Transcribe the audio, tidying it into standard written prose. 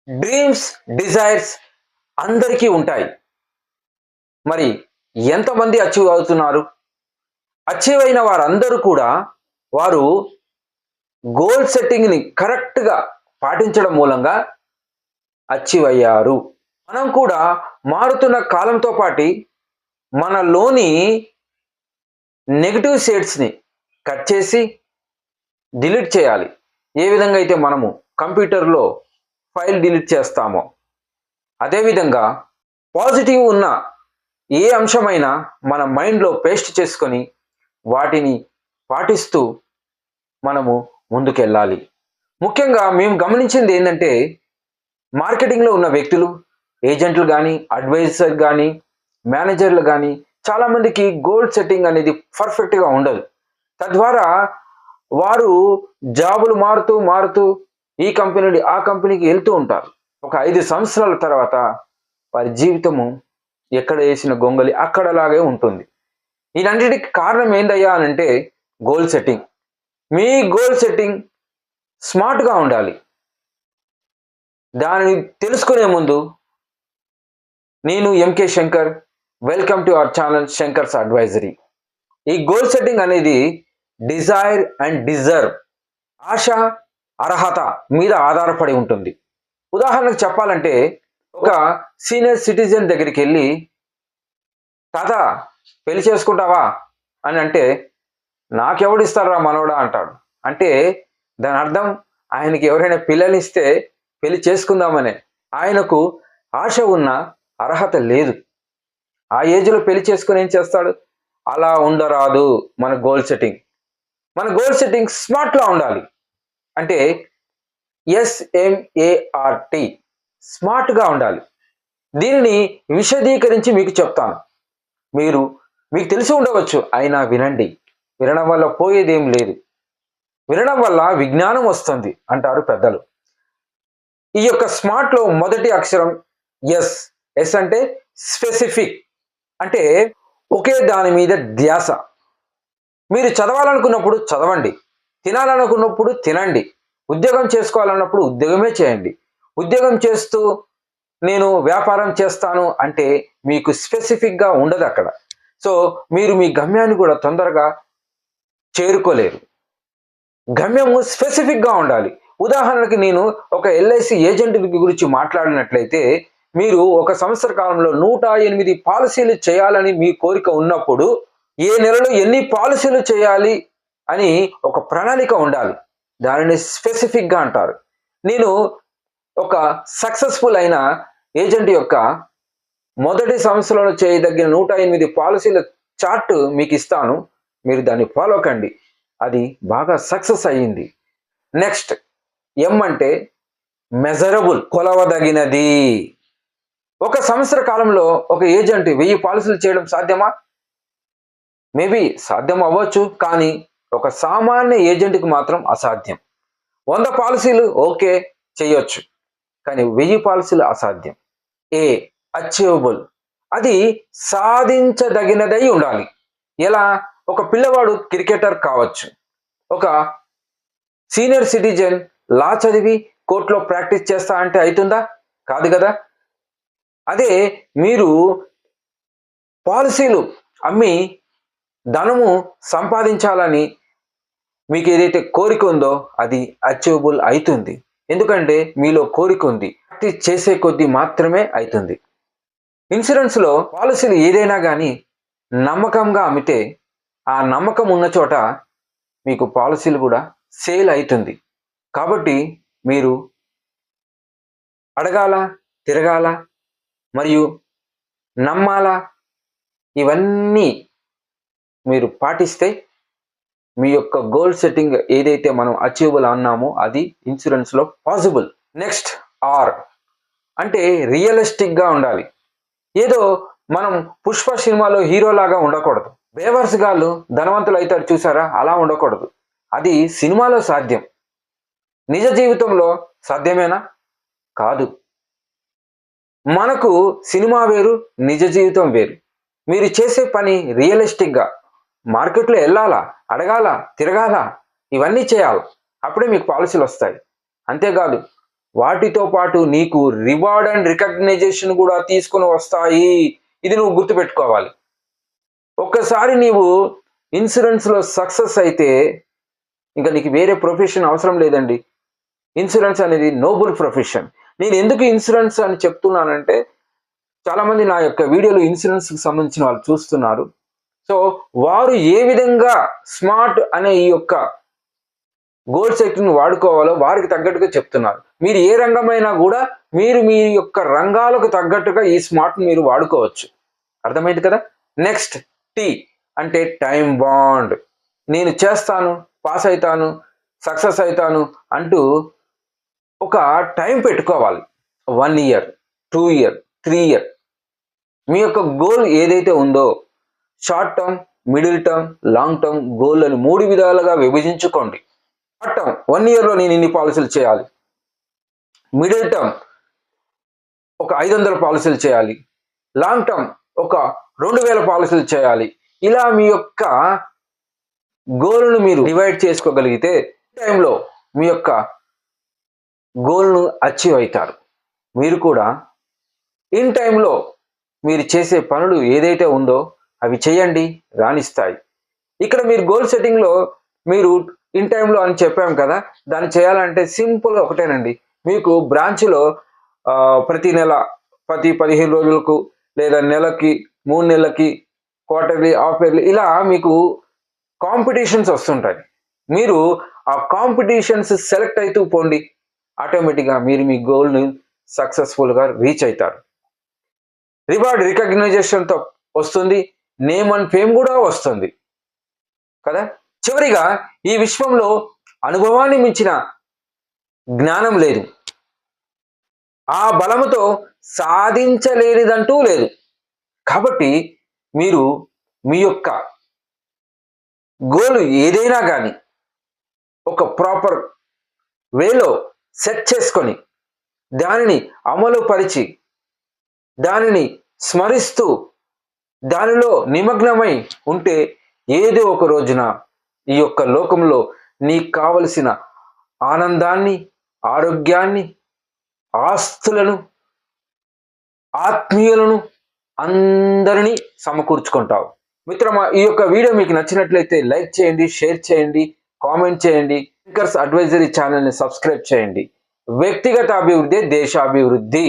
Dreams, desires అందరికీ ఉంటాయి. మరి ఎంతమంది అచీవ్ అవుతున్నారు? అచీవ్ అయిన వారందరూ కూడా వారు గోల్ సెట్టింగ్‌ని కరెక్ట్‌గా పాటించడం మూలంగా అచీవ్ అయ్యారు. మనం కూడా మారుతున్న కాలంతో పాటి మనలోని నెగెటివ్ షేడ్స్‌ని కట్ చేసి డిలీట్ చేయాలి. ఏ విధంగా అయితే మనము కంప్యూటర్‌లో ఫైల్ డిలీట్ చేస్తామో, అదేవిధంగా పాజిటివ్ ఉన్న ఏ అంశమైనా మన మైండ్‌లో పేస్ట్ చేసుకొని వాటిని పాటిస్తూ మనము ముందుకెళ్ళాలి. ముఖ్యంగా మేము గమనించింది ఏందంటే, మార్కెటింగ్‌లో ఉన్న వ్యక్తులు, ఏజెంట్లు గానీ, అడ్వైజర్ గానీ, మేనేజర్లు గానీ చాలామందికి గోల్ సెట్టింగ్ అనేది పర్ఫెక్ట్‌గా ఉండదు. తద్వారా వారు జాబులు మారుతూ, మారుతూ ఈ కంపెనీ నుండి ఆ కంపెనీకి వెళ్తూ ఉంటారు. ఒక 5 సంవత్సరాల తర్వాత వారి జీవితము ఎక్కడ ఏసిన గొంగలి అక్కడలాగే ఉంటుంది. ఈటన్నిటికి కారణం ఏందయ్యా అనంటే గోల్ సెట్టింగ్. మీ గోల్ సెట్టింగ్ స్మార్ట్‌గా ఉండాలి. దానిని తెలుసుకునే ముందు నేను MK Shankar. Welcome to our channel Shankar's advisory. ఈ గోల్ సెట్టింగ్ అనేది డిజైర్ అండ్ డిజర్వ్, ఆశ, అర్హత మీద ఆధారపడి ఉంటుంది. ఉదాహరణకు చెప్పాలంటే ఒక సీనియర్ సిటిజన్ దగ్గరికి వెళ్ళి, తాత పెళ్లి చేసుకుంటావా అని అంటే, నాకెవడిస్తారా మనవడా అంటాడు. అంటే దాని అర్థం ఆయనకి ఎవరైనా పిల్లనిస్తే పెళ్లి చేసుకుందామనే. ఆయనకు ఆశ ఉన్న అర్హత లేదు. ఆ ఏజ్‌లో పెళ్లి చేసుకొని ఏం చేస్తాడు? అలా ఉండరాదు మన గోల్ సెట్టింగ్. మన గోల్ సెట్టింగ్ స్మార్ట్‌గా ఉండాలి. అంటే SMART, స్మార్ట్‌గా ఉండాలి. దీనిని విశదీకరించి మీకు చెప్తాను. మీకు తెలిసి ఉండవచ్చు, అయినా వినండి. వినడం వల్ల పోయేదేం లేదు. వినడం వల్ల విజ్ఞానం వస్తుంది అంటారు పెద్దలు. ఈ యొక్క స్మార్ట్‌లో మొదటి అక్షరం ఎస్. ఎస్ అంటే స్పెసిఫిక్. అంటే ఒకే దాని మీద ధ్యాస. మీరు చదవాలనుకున్నప్పుడు చదవండి. తినాలనుకున్నప్పుడు తినండి. ఉద్యోగం చేసుకోవాలన్నప్పుడు ఉద్యోగమే చేయండి. ఉద్యోగం చేస్తూ నేను వ్యాపారం చేస్తాను అంటే మీకు స్పెసిఫిక్‌గా ఉండదక్కడ. సో, మీరు మీ గమ్యాన్ని కూడా తొందరగా చేరుకోలేరు. గమ్యము స్పెసిఫిక్‌గా ఉండాలి. ఉదాహరణకి నేను ఒక ఎల్ఐసి ఏజెంట్ గురించి మాట్లాడినట్లయితే, మీరు ఒక సంవత్సర కాలంలో 108 పాలిసీలు చేయాలని మీ కోరిక ఉన్నప్పుడు, ఏ నెలలో ఎన్ని పాలిసీలు చేయాలి అని ఒక ప్రణాళిక ఉండాలి. దానిని స్పెసిఫిక్‌గా అంటారు. నేను ఒక సక్సెస్‌ఫుల్ అయిన ఏజెంట్ యొక్క మొదటి సంవత్సరంలో చేయదగిన 108 పాలిసీల చార్ట్ మీకిస్తాను. మీరు దాన్ని ఫాలో కండి. అది బాగా సక్సెస్ అయ్యింది. నెక్స్ట్ ఎం అంటే మెజరబుల్, కొలవదగినది. ఒక సంవత్సర కాలంలో ఒక ఏజెంట్ 1000 పాలిసీలు చేయడం సాధ్యమా? మేబీ సాధ్యం అవ్వచ్చు. కానీ ఒక సామాన్య ఏజెంట్‌కి మాత్రం అసాధ్యం. 100 పాలిసీలు ఓకే, చేయొచ్చు. కానీ 1000 పాలిసీలు అసాధ్యం. ఏ అచీవబుల్, అది సాధించదగినదై ఉండాలి. ఎలా? ఒక పిల్లవాడు క్రికెటర్ కావచ్చు. ఒక సీనియర్ సిటిజన్ లా చదివి కోర్టులో ప్రాక్టీస్ చేస్తా అంటే అయితుందా? కాదు కదా! అదే మీరు పాలిసీలు అమ్మి ధనము సంపాదించాలని మీకు ఏదైతే కోరిక ఉందో అది అచీవబుల్ అయితుంది. ఎందుకంటే మీలో కోరిక ఉంది. ప్రాక్టీస్ చేసే కొద్దీ మాత్రమే అయితుంది. ఇన్సూరెన్స్‌లో పాలిసీలు ఏదైనా గానీ నమ్మకంగా అమ్మితే, ఆ నమ్మకం ఉన్న చోట మీకు పాలిసీలు కూడా సేల్ అయితుంది. కాబట్టి మీరు అడగాల, తిరగాల మరియు నమ్మాలా, ఇవన్నీ మీరు పాటిస్తే మీ యొక్క గోల్ సెట్టింగ్ ఏదైతే మనం అచీవబుల్ అన్నామో అది ఇన్సూరెన్స్‌లో పాసిబుల్. నెక్స్ట్ ఆర్ అంటే రియలిస్టిక్‌గా ఉండాలి. ఏదో మనం 'పుష్ప' సినిమాలో హీరోలాగా ఉండకూడదు. బేవర్స్ గాళ్ళు ధనవంతులు అయితారు చూసారా? అలా ఉండకూడదు. అది సినిమాలో సాధ్యం. నిజ జీవితంలో సాధ్యమేనా? కాదు. మనకు సినిమా వేరు, నిజ జీవితం వేరు. మీరు చేసే పని రియలిస్టిక్‌గా మార్కెట్‌లో ఎళ్ళాలా, అడగాల, తిరగాల, ఇవన్నీ చేయాలి. అప్పుడే మీకు పాలిసీలొస్తాయి. అంతేకాదు వాటితో పాటు నీకు రివార్డ్ అండ్ రికగ్నైజేషన్ కూడా తీసుకొని వస్తాయి. ఇది నువ్వు గుర్తుపెట్టుకోవాలి. ఒక్కసారి నీవు ఇన్సూరెన్స్లో సక్సెస్ అయితే ఇంకా నీకు వేరే ప్రొఫెషన్ అవసరం లేదండి. ఇన్సూరెన్స్ అనేది నోబుల్ ప్రొఫెషన్. నేను ఎందుకు ఇన్సూరెన్స్ అని చెప్తున్నానంటే, చాలామంది నా యొక్క వీడియోలు ఇన్సూరెన్స్కి సంబంధించిన వాళ్ళు చూస్తున్నారు. సో వారు ఏ విధంగా స్మార్ట్ అనే ఈ యొక్క గోల్ సెట్టింగ్ వాడుకోవాలో వారికి తగ్గట్టుగా చెప్తున్నారు. మీరు ఏ రంగమైనా కూడా మీరు మీ యొక్క రంగాలకు తగ్గట్టుగా ఈ స్మార్ట్ మీరు వాడుకోవచ్చు. అర్థమైంది కదా. నెక్స్ట్ టీ అంటే టైం బాండ్. నేను చేస్తాను, పాస్ అవుతాను, సక్సెస్ అవుతాను అంటూ ఒక టైం పెట్టుకోవాలి. 1 year, 2 year, 3 year. మీ యొక్క గోల్ ఏదైతే ఉందో short term, middle term, long term goal అని 3 విధాలుగా విభజించుకోండి. షార్ట్ టర్మ్ 1 yearలో నేను ఇన్ని పాలసీలు చేయాలి. మిడిల్ టర్మ్ ఒక 500 పాలసీలు చేయాలి. లాంగ్ టర్మ్ ఒక 2000 పాలసీలు చేయాలి. ఇలా మీ యొక్క గోల్ను మీరు డివైడ్ చేసుకోగలిగితే టైంలో మీ యొక్క గోల్ను అచీవ్ అవుతారు. మీరు కూడా ఇన్ టైంలో మీరు చేసే పనులు ఏదైతే ఉందో అవి చేయండి, రాణిస్తాయి. ఇక్కడ మీరు గోల్ సెట్టింగ్లో మీరు ఇన్ టైంలో అని చెప్పాం కదా, దాన్ని చేయాలంటే సింపుల్ ఒకటేనండి. మీకు బ్రాంచ్లో ప్రతి నెల, ప్రతి 15 రోజులకు లేదా నెలకి, 3 నెలలకి, క్వార్టర్లీ, హాఫ్ ఇయర్లీ ఇలా మీకు కాంపిటీషన్స్ వస్తుంటాయి. మీరు ఆ కాంపిటీషన్స్ సెలెక్ట్ అవుతూ పోండి. ఆటోమేటిక్గా మీరు మీ గోల్ని సక్సెస్ఫుల్గా రీచ్ అవుతారు. రివార్డ్ రికగ్నైజేషన్తో వస్తుంది, నేమ్ అండ్ ఫేమ్ కూడా వస్తుంది కదా. చివరిగా ఈ విశ్వంలో అనుభవాన్ని మించిన జ్ఞానం లేదు. ఆ బలముతో సాధించలేనిదంటూ లేదు. కాబట్టి మీరు మీ యొక్క గోల్ ఏదైనా కానీ ఒక ప్రాపర్ వేలో సెట్ చేసుకొని దానిని అమలు పరిచి దానిని స్మరిస్తూ దానిలో నిమగ్నమై ఉంటే ఏదో ఒక రోజున ఈ యొక్క లోకంలో నీకు కావలసిన ఆనందాన్ని, ఆరోగ్యాన్ని, ఆస్తులను, ఆత్మీయులను అందరినీ సమకూర్చుకుంటావు. మిత్రమా, ఈ యొక్క వీడియో మీకు నచ్చినట్లయితే లైక్ చేయండి, షేర్ చేయండి, కామెంట్ చేయండి. థింకర్స్ అడ్వైజరీ ఛానల్ని సబ్స్క్రైబ్ చేయండి. వ్యక్తిగత అభివృద్ధి దేశాభివృద్ధి.